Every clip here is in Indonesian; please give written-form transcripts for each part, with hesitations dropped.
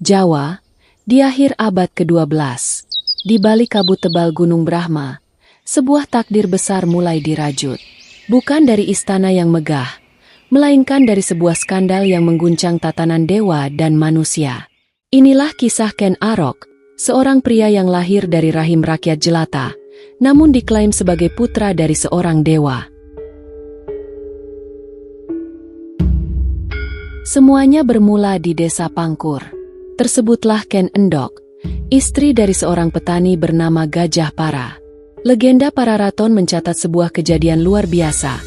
Jawa, di akhir abad ke-12. Di balik kabut tebal Gunung Brahma, sebuah takdir besar mulai dirajut. Bukan dari istana yang megah, melainkan dari sebuah skandal yang mengguncang tatanan dewa dan manusia. Inilah kisah Ken Arok, seorang pria yang lahir dari rahim rakyat jelata, namun diklaim sebagai putra dari seorang dewa. Semuanya bermula di desa Pangkur. Tersebutlah Ken Endok, istri dari seorang petani bernama Gajah Para. Legenda para raton mencatat sebuah kejadian luar biasa.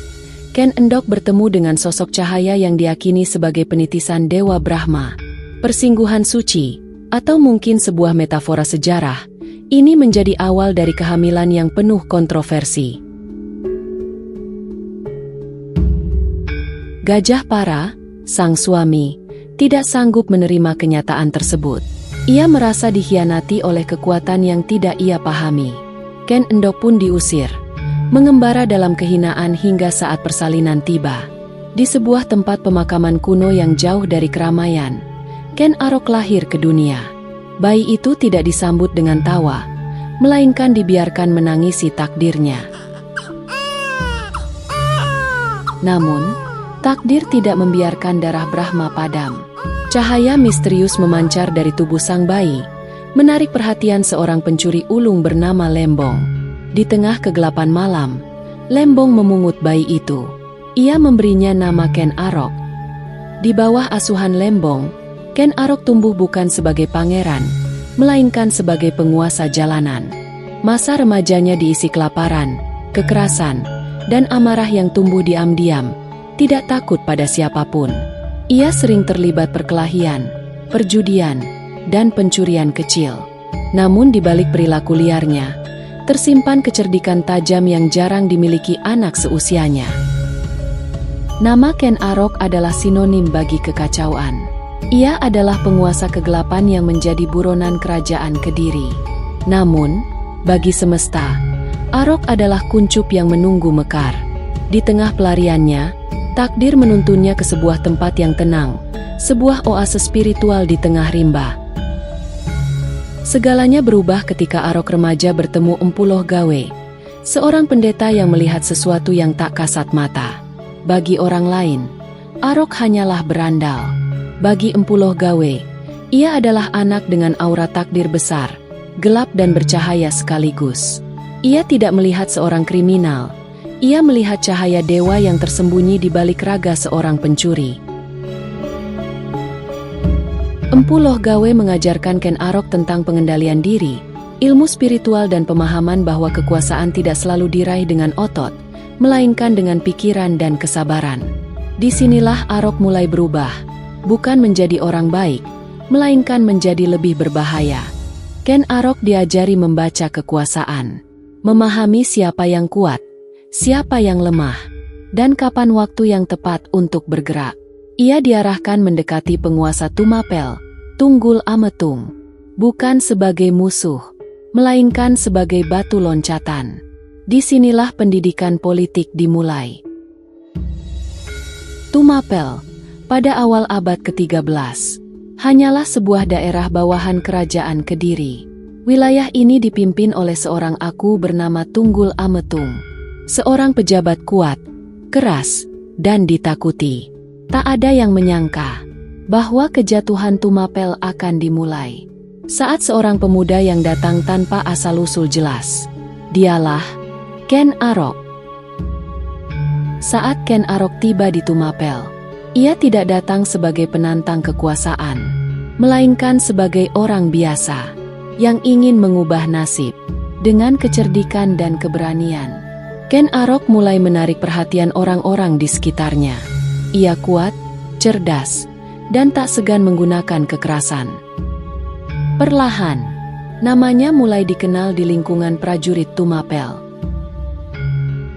Ken Endok bertemu dengan sosok cahaya yang diyakini sebagai penitisan Dewa Brahma. Persingguhan suci, atau mungkin sebuah metafora sejarah, ini menjadi awal dari kehamilan yang penuh kontroversi. Gajah Para, sang suami, tidak sanggup menerima kenyataan tersebut. Ia merasa dikhianati oleh kekuatan yang tidak ia pahami. Ken Endok pun diusir, mengembara dalam kehinaan hingga saat persalinan tiba. Di sebuah tempat pemakaman kuno yang jauh dari keramaian, Ken Arok lahir ke dunia. Bayi itu tidak disambut dengan tawa, melainkan dibiarkan menangisi takdirnya. Namun, takdir tidak membiarkan darah Brahma padam. Cahaya misterius memancar dari tubuh sang bayi, menarik perhatian seorang pencuri ulung bernama Lembong. Di tengah kegelapan malam, Lembong memungut bayi itu. Ia memberinya nama Ken Arok. Di bawah asuhan Lembong, Ken Arok tumbuh bukan sebagai pangeran, melainkan sebagai penguasa jalanan. Masa remajanya diisi kelaparan, kekerasan, dan amarah yang tumbuh diam-diam, tidak takut pada siapapun. Ia sering terlibat perkelahian, perjudian, dan pencurian kecil. Namun di balik perilaku liarnya, tersimpan kecerdikan tajam yang jarang dimiliki anak seusianya. Nama Ken Arok adalah sinonim bagi kekacauan. Ia adalah penguasa kegelapan yang menjadi buronan kerajaan Kediri. Namun, bagi semesta, Arok adalah kuncup yang menunggu mekar. Di tengah pelariannya, takdir menuntunnya ke sebuah tempat yang tenang, sebuah oase spiritual di tengah rimba. Segalanya berubah ketika Arok remaja bertemu Empu Loh Gawe, seorang pendeta yang melihat sesuatu yang tak kasat mata. Bagi orang lain, Arok hanyalah berandal. Bagi Empu Loh Gawe, ia adalah anak dengan aura takdir besar, gelap dan bercahaya sekaligus. Ia tidak melihat seorang kriminal. Ia melihat cahaya dewa yang tersembunyi di balik raga seorang pencuri. Empu Loh Gawe mengajarkan Ken Arok tentang pengendalian diri, ilmu spiritual dan pemahaman bahwa kekuasaan tidak selalu diraih dengan otot, melainkan dengan pikiran dan kesabaran. Disinilah Arok mulai berubah, bukan menjadi orang baik, melainkan menjadi lebih berbahaya. Ken Arok diajari membaca kekuasaan, memahami siapa yang kuat, siapa yang lemah, dan kapan waktu yang tepat untuk bergerak. Ia diarahkan mendekati penguasa Tumapel, Tunggul Ametung, bukan sebagai musuh, melainkan sebagai batu loncatan. Disinilah pendidikan politik dimulai. Tumapel, pada awal abad ke-13, hanyalah sebuah daerah bawahan kerajaan Kediri. Wilayah ini dipimpin oleh seorang aku bernama Tunggul Ametung. Seorang pejabat kuat, keras, dan ditakuti. Tak ada yang menyangka bahwa kejatuhan Tumapel akan dimulai saat seorang pemuda yang datang tanpa asal-usul jelas. Dialah Ken Arok. Saat Ken Arok tiba di Tumapel, ia tidak datang sebagai penantang kekuasaan, melainkan sebagai orang biasa yang ingin mengubah nasib. Dengan kecerdikan dan keberanian, Ken Arok mulai menarik perhatian orang-orang di sekitarnya. Ia kuat, cerdas, dan tak segan menggunakan kekerasan. Perlahan, namanya mulai dikenal di lingkungan prajurit Tumapel.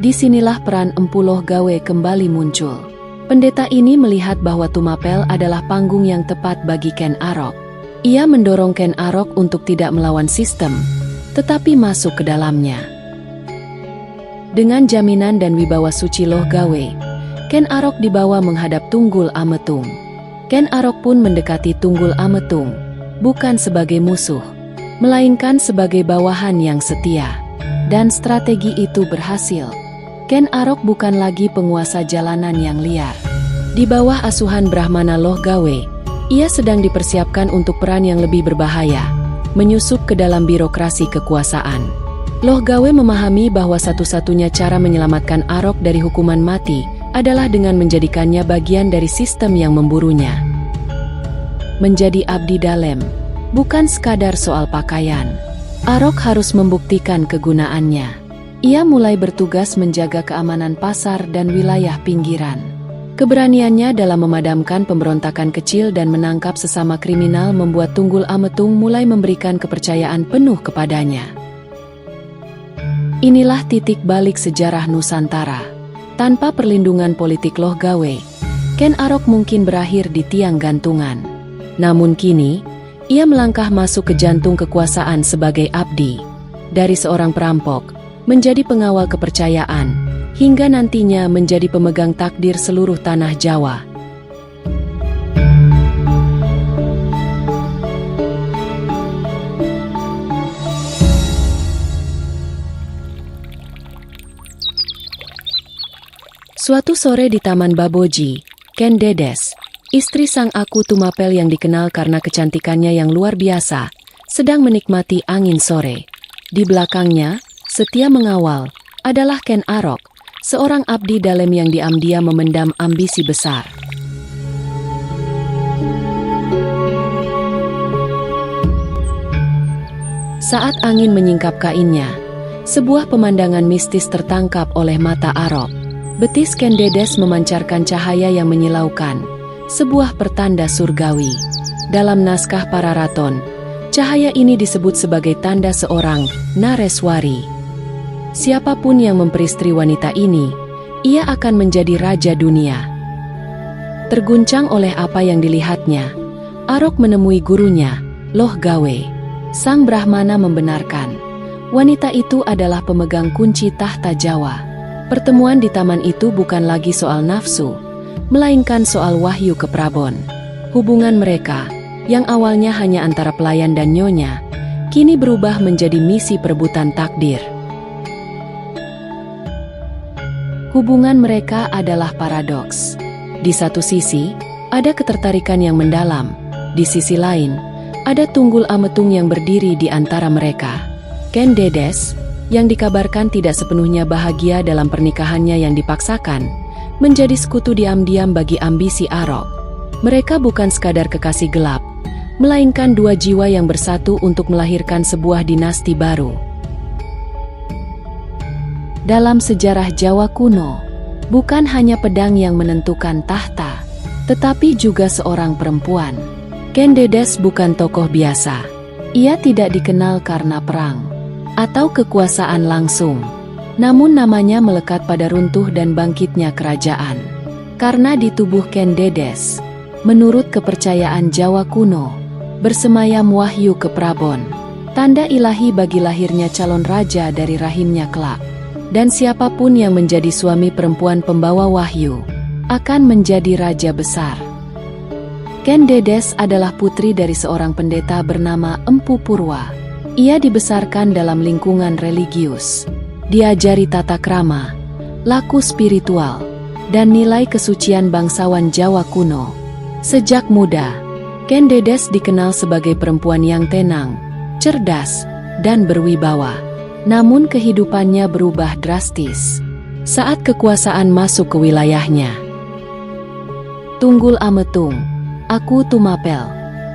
Disinilah peran Empu Loh Gawe kembali muncul. Pendeta ini melihat bahwa Tumapel adalah panggung yang tepat bagi Ken Arok. Ia mendorong Ken Arok untuk tidak melawan sistem, tetapi masuk ke dalamnya. Dengan jaminan dan wibawa suci Loh Gawe, Ken Arok dibawa menghadap Tunggul Ametung. Ken Arok pun mendekati Tunggul Ametung, bukan sebagai musuh, melainkan sebagai bawahan yang setia. Dan strategi itu berhasil. Ken Arok bukan lagi penguasa jalanan yang liar. Di bawah asuhan Brahmana Loh Gawe, ia sedang dipersiapkan untuk peran yang lebih berbahaya, menyusup ke dalam birokrasi kekuasaan. Loh Gawe memahami bahwa satu-satunya cara menyelamatkan Arok dari hukuman mati adalah dengan menjadikannya bagian dari sistem yang memburunya. Menjadi abdi dalem, bukan sekadar soal pakaian. Arok harus membuktikan kegunaannya. Ia mulai bertugas menjaga keamanan pasar dan wilayah pinggiran. Keberaniannya dalam memadamkan pemberontakan kecil dan menangkap sesama kriminal membuat Tunggul Ametung mulai memberikan kepercayaan penuh kepadanya. Inilah titik balik sejarah Nusantara. Tanpa perlindungan politik Loh Gawe, Ken Arok mungkin berakhir di tiang gantungan. Namun kini, ia melangkah masuk ke jantung kekuasaan sebagai abdi. Dari seorang perampok, menjadi pengawal kepercayaan, hingga nantinya menjadi pemegang takdir seluruh tanah Jawa. Suatu sore di Taman Baboji, Ken Dedes, istri sang Aku Tumapel yang dikenal karena kecantikannya yang luar biasa, sedang menikmati angin sore. Di belakangnya, setia mengawal, adalah Ken Arok, seorang abdi dalem yang diam-diam memendam ambisi besar. Saat angin menyingkap kainnya, sebuah pemandangan mistis tertangkap oleh mata Arok. Betis Ken Dedes memancarkan cahaya yang menyilaukan, sebuah pertanda surgawi. Dalam naskah Pararaton, cahaya ini disebut sebagai tanda seorang Nareswari. Siapapun yang memperistri wanita ini, ia akan menjadi raja dunia. Terguncang oleh apa yang dilihatnya, Arok menemui gurunya, Loh Gawe. Sang Brahmana membenarkan, wanita itu adalah pemegang kunci tahta Jawa. Pertemuan di taman itu bukan lagi soal nafsu, melainkan soal wahyu ke Prabon. Hubungan mereka, yang awalnya hanya antara pelayan dan nyonya, kini berubah menjadi misi perebutan takdir. Hubungan mereka adalah paradoks. Di satu sisi, ada ketertarikan yang mendalam. Di sisi lain, ada Tunggul Ametung yang berdiri di antara mereka. Ken Dedes, yang dikabarkan tidak sepenuhnya bahagia dalam pernikahannya yang dipaksakan, menjadi sekutu diam-diam bagi ambisi Arok. Mereka bukan sekadar kekasih gelap, melainkan dua jiwa yang bersatu untuk melahirkan sebuah dinasti baru. Dalam sejarah Jawa kuno, bukan hanya pedang yang menentukan tahta, tetapi juga seorang perempuan. Ken Dedes bukan tokoh biasa. Ia tidak dikenal karena perang atau kekuasaan langsung, namun namanya melekat pada runtuh dan bangkitnya kerajaan. Karena di tubuh Ken Dedes, menurut kepercayaan Jawa kuno, bersemayam wahyu ke Prabon, tanda ilahi bagi lahirnya calon raja dari rahimnya kelak. Dan siapapun yang menjadi suami perempuan pembawa wahyu, akan menjadi raja besar. Ken Dedes adalah putri dari seorang pendeta bernama Empu Purwa. Ia dibesarkan dalam lingkungan religius, diajari tata krama, laku spiritual, dan nilai kesucian bangsawan Jawa kuno. Sejak muda, Ken Dedes dikenal sebagai perempuan yang tenang, cerdas, dan berwibawa. Namun kehidupannya berubah drastis saat kekuasaan masuk ke wilayahnya. Tunggul Ametung, Aku Tumapel,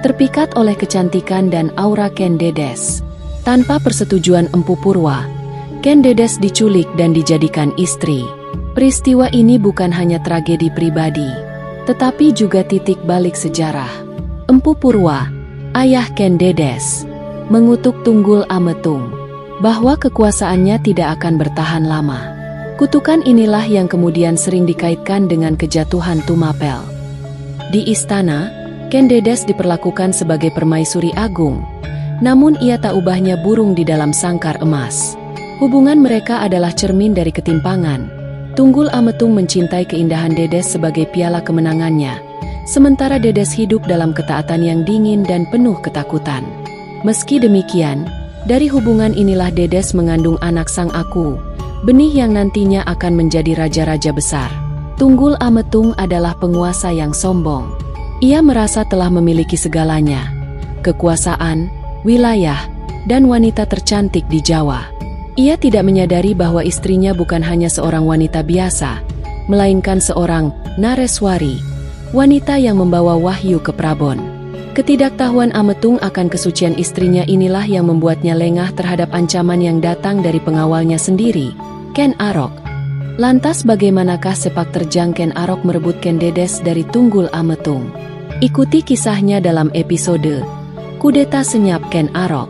terpikat oleh kecantikan dan aura Ken Dedes. Tanpa persetujuan Empu Purwa, Ken Dedes diculik dan dijadikan istri. Peristiwa ini bukan hanya tragedi pribadi, tetapi juga titik balik sejarah. Empu Purwa, ayah Ken Dedes, mengutuk Tunggul Ametung bahwa kekuasaannya tidak akan bertahan lama. Kutukan inilah yang kemudian sering dikaitkan dengan kejatuhan Tumapel. Di istana, Ken Dedes diperlakukan sebagai permaisuri agung, namun ia tak ubahnya burung di dalam sangkar emas. Hubungan mereka adalah cermin dari ketimpangan. Tunggul Ametung mencintai keindahan Dedes sebagai piala kemenangannya, sementara Dedes hidup dalam ketaatan yang dingin dan penuh ketakutan. Meski demikian, dari hubungan inilah Dedes mengandung anak sang Aku, benih yang nantinya akan menjadi raja-raja besar. Tunggul Ametung adalah penguasa yang sombong. Ia merasa telah memiliki segalanya, kekuasaan, wilayah, dan wanita tercantik di Jawa. Ia tidak menyadari bahwa istrinya bukan hanya seorang wanita biasa, melainkan seorang Nareswari, wanita yang membawa wahyu ke Prabon. Ketidaktahuan Ametung akan kesucian istrinya inilah yang membuatnya lengah terhadap ancaman yang datang dari pengawalnya sendiri, Ken Arok. Lantas bagaimanakah sepak terjang Ken Arok merebutkan Dedes dari Tunggul Ametung? Ikuti kisahnya dalam episode Kudeta Senyap Ken Arok.